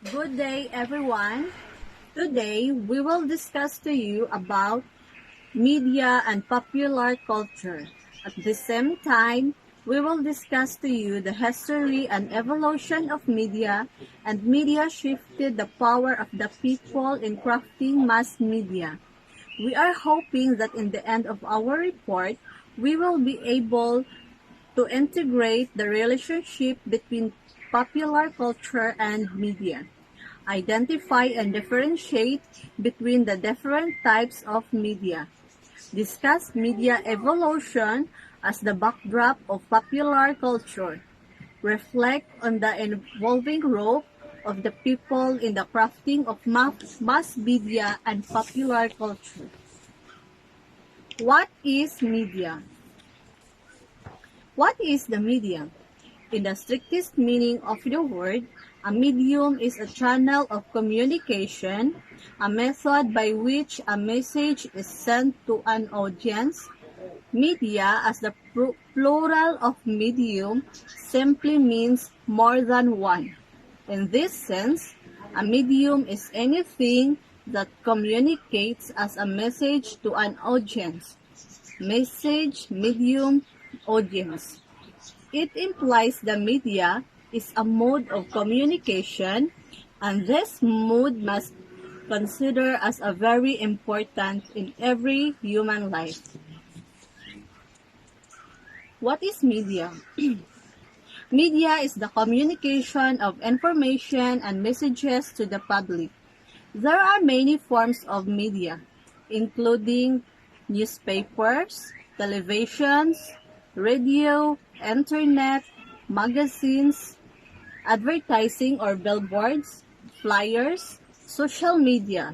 Good day, everyone. Today, we will discuss to you about media and popular culture. At the same time, we will discuss to you the history and evolution of media, and media shifted the power of the people in crafting mass media. We are hoping that in the end of our report, we will be able to integrate the relationship between popular culture and media, identify and differentiate between the different types of media, discuss media evolution as the backdrop of popular culture, reflect on the evolving role of the people in the crafting of mass media and popular culture. What is media? What is the medium? In the strictest meaning of the word, a medium is a channel of communication, a method by which a message is sent to an audience. Media, as the plural of medium, simply means more than one. In this sense, a medium is anything that communicates as a message to an audience. Message, medium, audience. It implies the media is a mode of communication, and this mode must consider as a very important in every human life. What is media? Media is the communication of information and messages to the public. There are many forms of media, including newspapers, televisions, radio, internet, magazines, advertising or billboards, flyers, social media.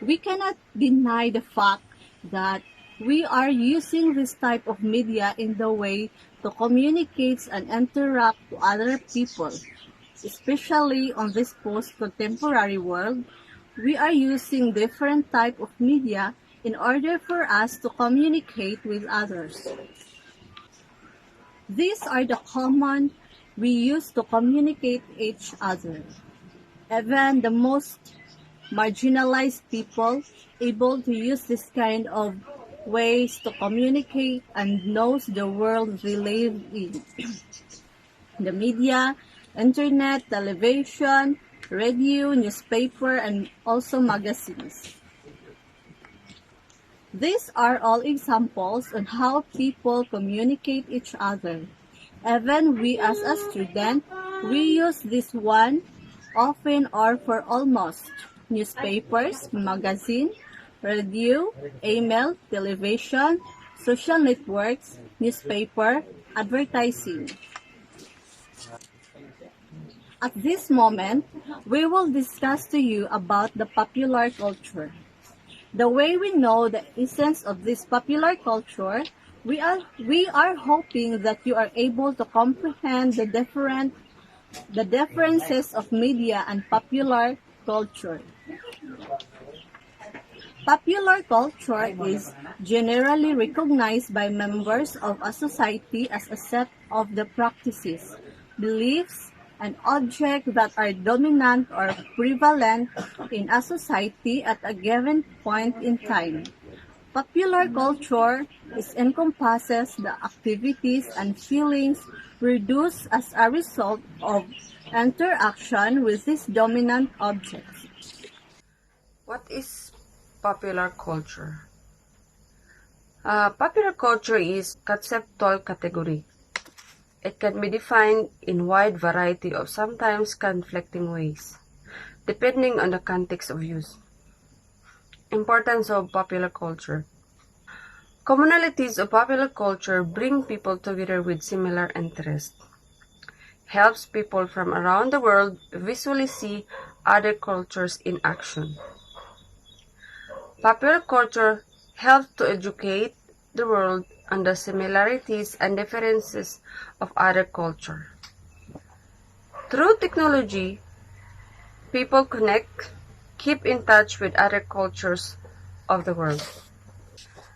We cannot deny the fact that we are using this type of media in the way to communicate and interact to other people. Especially on this post-contemporary world, we are using different type of media in order for us to communicate with others. These are the common we use to communicate each other. Even the most marginalized people able to use this kind of ways to communicate and knows the world they live in. The media, internet, television, radio, newspaper, and also magazines. These are all examples on how people communicate each other. Even we as a student, we use this one often or for almost. Newspapers, magazine, radio, email, television, social networks, newspaper, advertising. At this moment, we will discuss to you about the popular culture. The way we know the essence of this popular culture, we are hoping that you are able to comprehend the differences of media and popular culture. Popular culture is generally recognized by members of a society as a set of the practices, beliefs, and objects that are dominant or prevalent in a society at a given point in time. Popular culture encompasses the activities and feelings produced as a result of interaction with these dominant objects. What is popular culture? Popular culture is conceptual category. It can be defined in wide variety of sometimes conflicting ways, depending on the context of use. Importance of popular culture. Commonalities of popular culture bring people together with similar interests. Helps people from around the world visually see other cultures in action. Popular culture helps to educate the world on the similarities and differences of other culture. Through technology, people connect, keep in touch with other cultures of the world.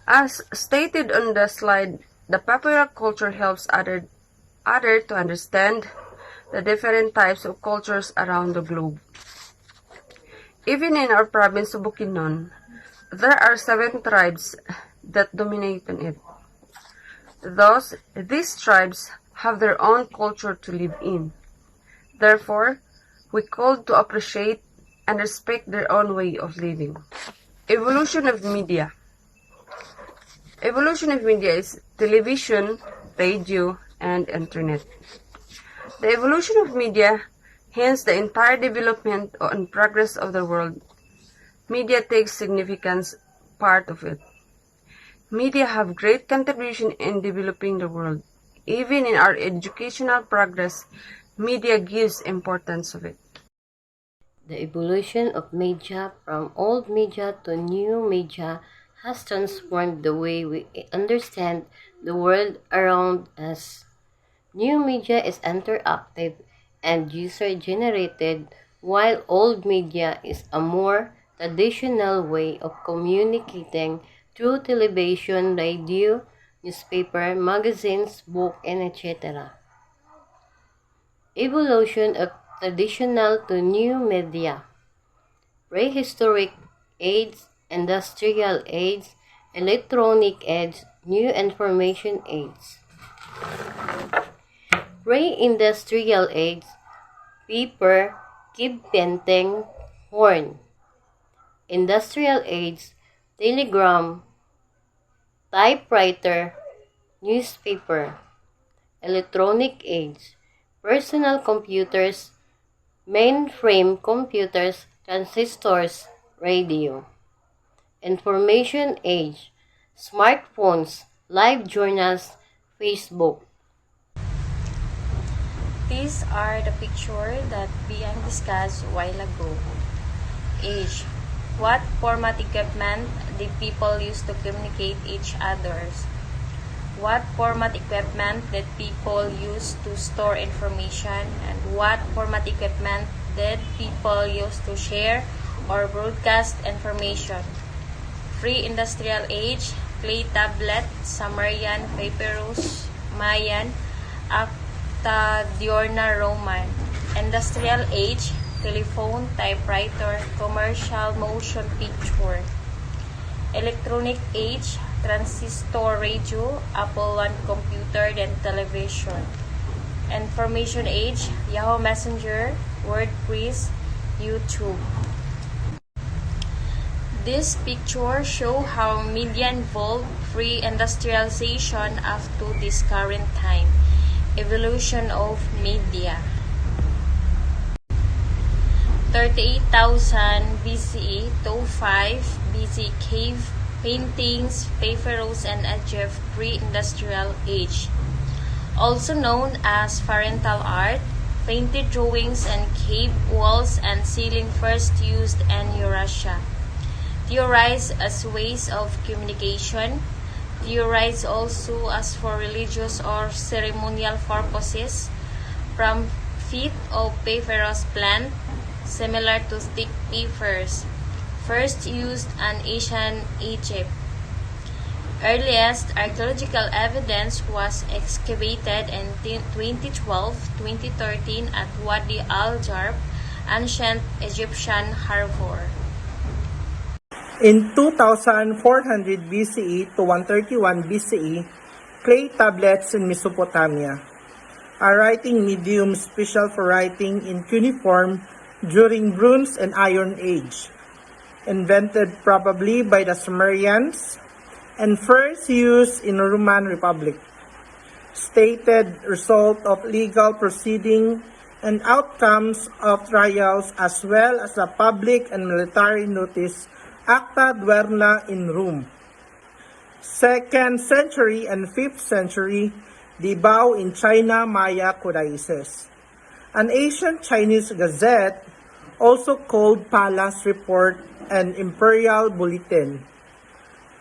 As stated on the slide, the popular culture helps other to understand, the different types of cultures around the globe. Even in our province of Bukidnon, there are 7 tribes that dominate on it. Thus, these tribes have their own culture to live in. Therefore, we called to appreciate and respect their own way of living. Evolution of media. Evolution of media is television, radio, and internet. The evolution of media, hence the entire development and progress of the world, media takes significant part of it. Media have great contribution in developing the world. Even in our educational progress, media gives importance of it. The evolution of media from old media to new media has transformed the way we understand the world around us. New media is interactive and user-generated, while old media is a more traditional way of communicating through television, radio, newspaper, magazines, book, and etc. Evolution of traditional to new media. Prehistoric age, industrial age, electronic age, new information age. Pre-industrial age, paper, cave painting, horn. Industrial age, telegram, typewriter, newspaper. Electronic age, personal computers, mainframe computers, transistors, radio. Information age, smartphones, live journals, Facebook. These are the pictures that being discussed a while ago. Age. What format equipment did people use to communicate each others? What format equipment did people use to store information? And what format equipment did people use to share or broadcast information? Pre-industrial age, clay tablet, Sumerian, papyrus, Mayan, Diurna Roman. Industrial age, telephone, typewriter, commercial motion picture. Electronic age, transistor radio, Apple I computer, then television. Information age, Yahoo Messenger, WordPress, YouTube. This picture show how media evolved pre-industrialization up to this current time. Evolution of media. 38,000 BCE to 5 BC cave paintings, papyrus, and Egypt pre-industrial age. Also known as parental art, painted drawings and cave walls and ceiling first used in Eurasia. Theorized as ways of communication, theorized also as for religious or ceremonial purposes, from feet of papyrus plant, similar to stick papers, first used in ancient Egypt. Earliest archaeological evidence was excavated in 2012-2013 at Wadi al-Jarb, ancient Egyptian harbor. In 2400 BCE to 131 BCE, clay tablets in Mesopotamia, a writing medium special for writing in cuneiform during Bronze and Iron Age, invented probably by the Sumerians and first used in the Roman Republic. Stated result of legal proceeding and outcomes of trials as well as a public and military notice Acta Duerna in Rome. 2nd century and 5th century, Dibao in China Maya codices. An ancient Chinese gazette, also called Palace Report and Imperial Bulletin.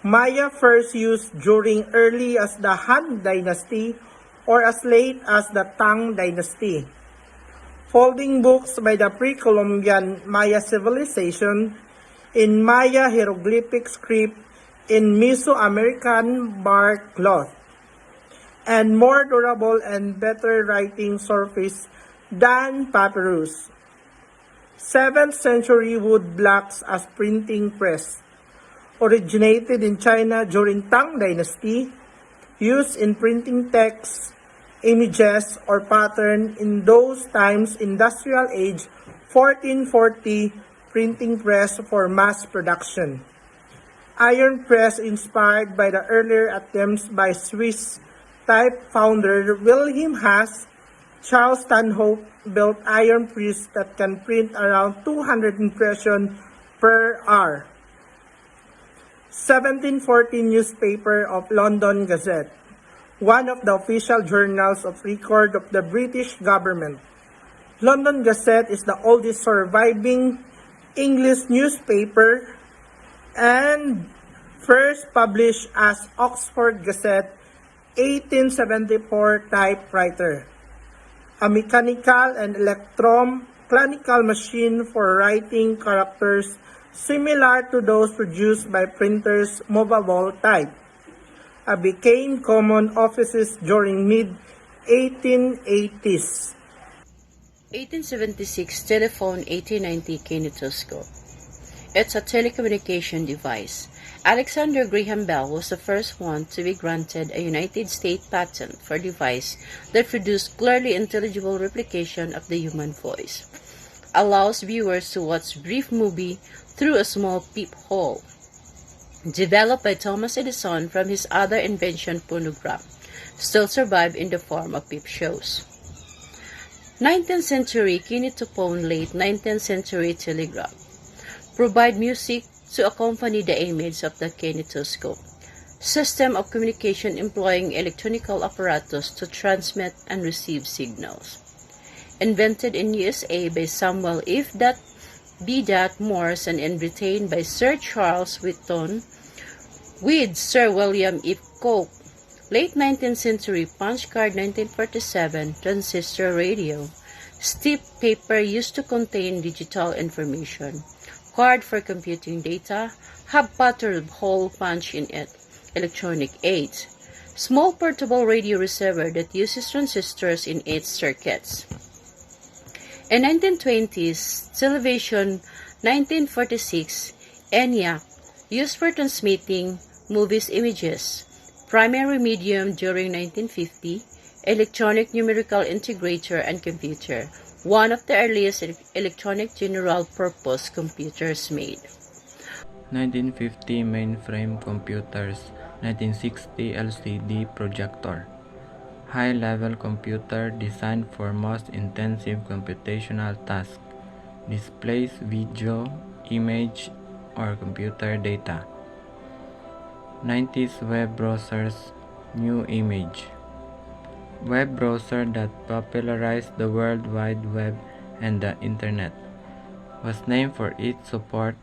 Maya first used during early as the Han Dynasty or as late as the Tang Dynasty. Folding books by the pre-Columbian Maya civilization in Maya hieroglyphic script in Mesoamerican bark cloth, and more durable and better writing surface than papyrus. 7th century wood blocks as printing press. Originated in China during Tang Dynasty, used in printing text, images, or pattern in those times industrial age 1440 printing press for mass production. Iron press inspired by the earlier attempts by Swiss type founder Wilhelm Haas. Charles Stanhope built iron press that can print around 200 impressions per hour. 1740 newspaper of London Gazette, one of the official journals of record of the British government. London Gazette is the oldest surviving English newspaper and first published as Oxford Gazette 1874 typewriter, a mechanical and electromechanical machine for writing characters similar to those produced by printers movable type, became common offices during mid-1880s. 1876 telephone, 1890 kinetoscope. It's a telecommunication device. Alexander Graham Bell was the first one to be granted a United States patent for a device that produced clearly intelligible replication of the human voice. Allows viewers to watch brief movie through a small peephole. Developed by Thomas Edison from his other invention, phonograph, still survive in the form of peep shows. 19th century kinetophone, late 19th century telegraph. Provide music to accompany the image of the kinetoscope. System of communication employing electronical apparatus to transmit and receive signals. Invented in USA by Samuel F. B. Morse and in Britain by Sir Charles Whitton with Sir William F. Coke. Late 19th century punch card, 1947 transistor radio. Stiff paper used to contain digital information. Card for computing data. Have buttered hole punch in it. Electronic aids. Small portable radio receiver that uses transistors in 8 circuits. In 1920s, television, 1946, ENIAC, used for transmitting movies images. Primary medium during 1950, electronic numerical integrator and computer, one of the earliest electronic general-purpose computers made. 1950 mainframe computers, 1960 LCD projector. High-level computer designed for most intensive computational tasks. Displays video, image, or computer data. 90s web browsers, new image. Web browser that popularized the World Wide Web and the Internet. Was named for its support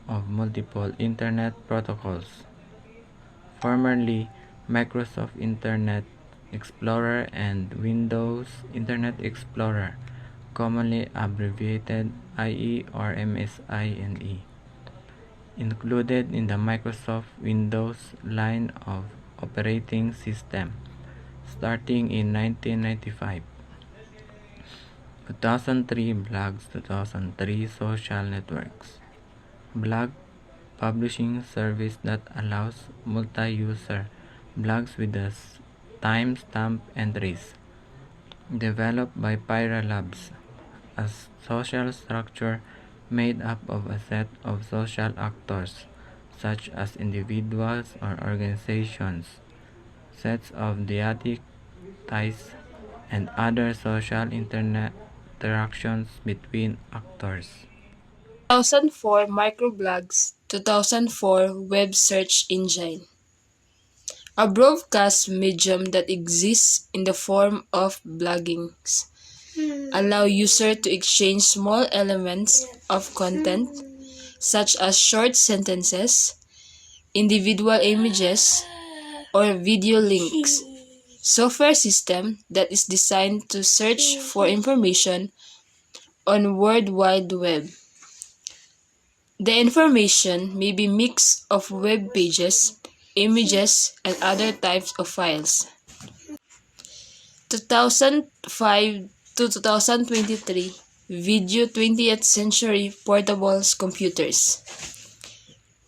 of multiple Internet protocols. Formerly Microsoft Internet Explorer and Windows Internet Explorer, commonly abbreviated IE or MSINE. Included in the Microsoft Windows line of operating system, starting in 1995. 2003 blogs, 2003 social networks. Blog publishing service that allows multi-user blogs with the timestamp entries. Developed by Pyra Labs, a social structure made up of a set of social actors, such as individuals or organizations, sets of dyadic ties, and other social interactions between actors. 2004 microblogs, 2004 web search engine. A broadcast medium that exists in the form of bloggings allow user to exchange small elements of content such as short sentences, individual images, or video links. Software system that is designed to search for information on World Wide Web. The information may be mix of web pages, images, and other types of files. 2005 to 2023 video 20th century portable computers,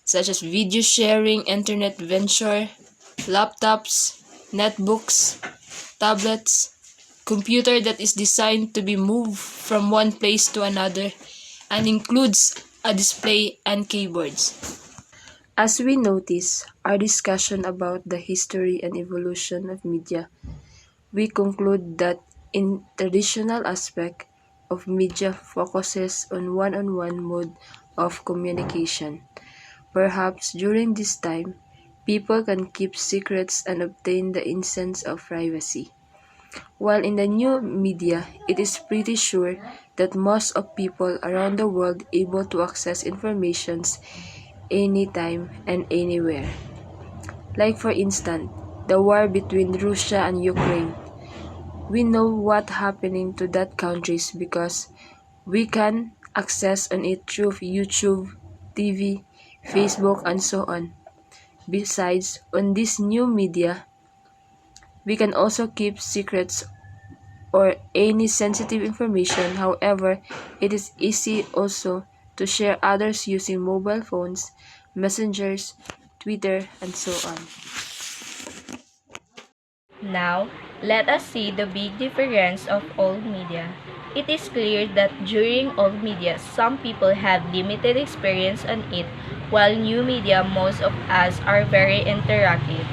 such as video sharing, internet venture, laptops, netbooks, tablets, computer that is designed to be moved from one place to another and includes a display and keyboards. As we notice our discussion about the history and evolution of media, we conclude that in traditional aspect of media focuses on one-on-one mode of communication. Perhaps during this time, people can keep secrets and obtain the innocence of privacy. While in the new media, it is pretty sure that most of people around the world able to access informations anytime and anywhere. Like for instance, the war between Russia and Ukraine. We know what happening to that countries because we can access on it through YouTube, TV, Facebook, and so on. Besides, on this new media, we can also keep secrets or any sensitive information. However, it is easy also to share others using mobile phones, messengers, Twitter, and so on. Now, let us see the big difference of old media. It is clear that during old media, some people have limited experience on it, while new media, most of us are very interactive.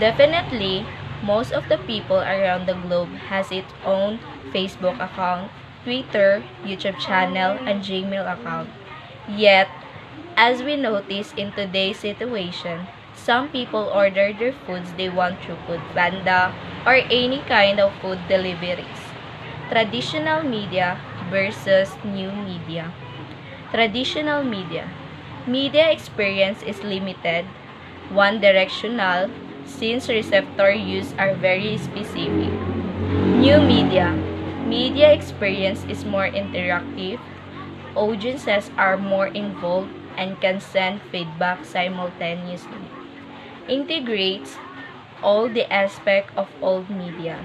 Definitely, most of the people around the globe has its own Facebook account, Twitter, YouTube channel, and Gmail account. Yet, as we notice in today's situation, some people order their foods they want through Foodpanda or any kind of food deliveries. Traditional media versus new media. Traditional media. Media experience is limited, one-directional, since receptor use are very specific. New media. Media experience is more interactive, audiences are more involved and can send feedback simultaneously. Integrates all the aspects of old media.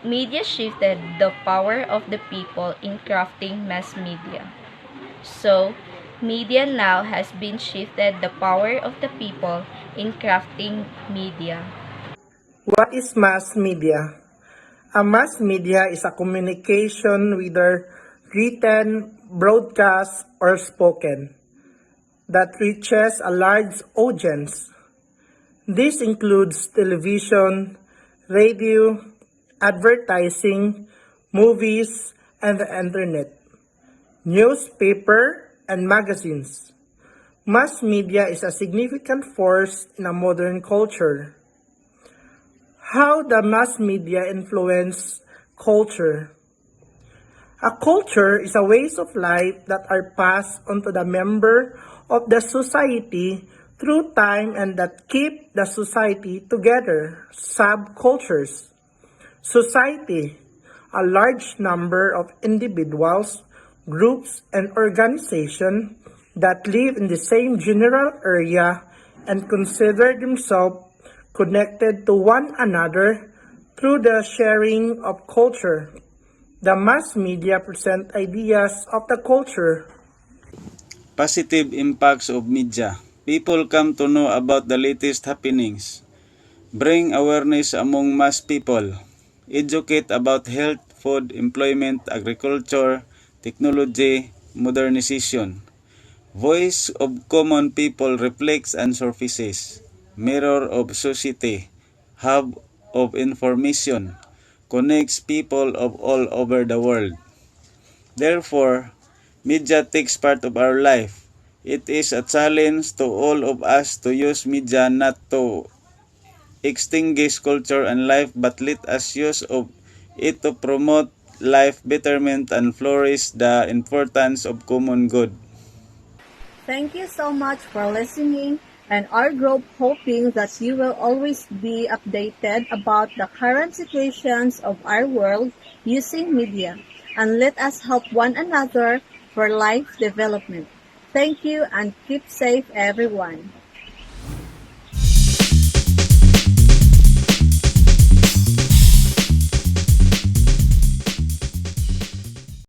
Media shifted the power of the people in crafting mass media. So, media now has been shifted the power of the people in crafting media. What is mass media? A mass media is a communication, whether written, broadcast, or spoken, that reaches a large audience. This includes television, radio, advertising, movies, and the internet, newspaper, and magazines. Mass media is a significant force in a modern culture. How the mass media influence culture? A culture is a ways of life that are passed on to the member of the society through time and that keep the society together. Subcultures. Society. A large number of individuals, groups, and organizations that live in the same general area and consider themselves connected to one another through the sharing of culture. The mass media present ideas of the culture. Positive impacts of media. People come to know about the latest happenings. Bring awareness among mass people. Educate about health, food, employment, agriculture, technology, modernization. Voice of common people reflects and surfaces. Mirror of society. Hub of information. Connects people of all over the world. Therefore, media takes part of our life. It is a challenge to all of us to use media not to extinguish culture and life, but let us use of it to promote life betterment and flourish the importance of common good. Thank you so much for listening, and our group hoping that you will always be updated about the current situations of our world using media, and let us help one another for life development. Thank you and keep safe everyone.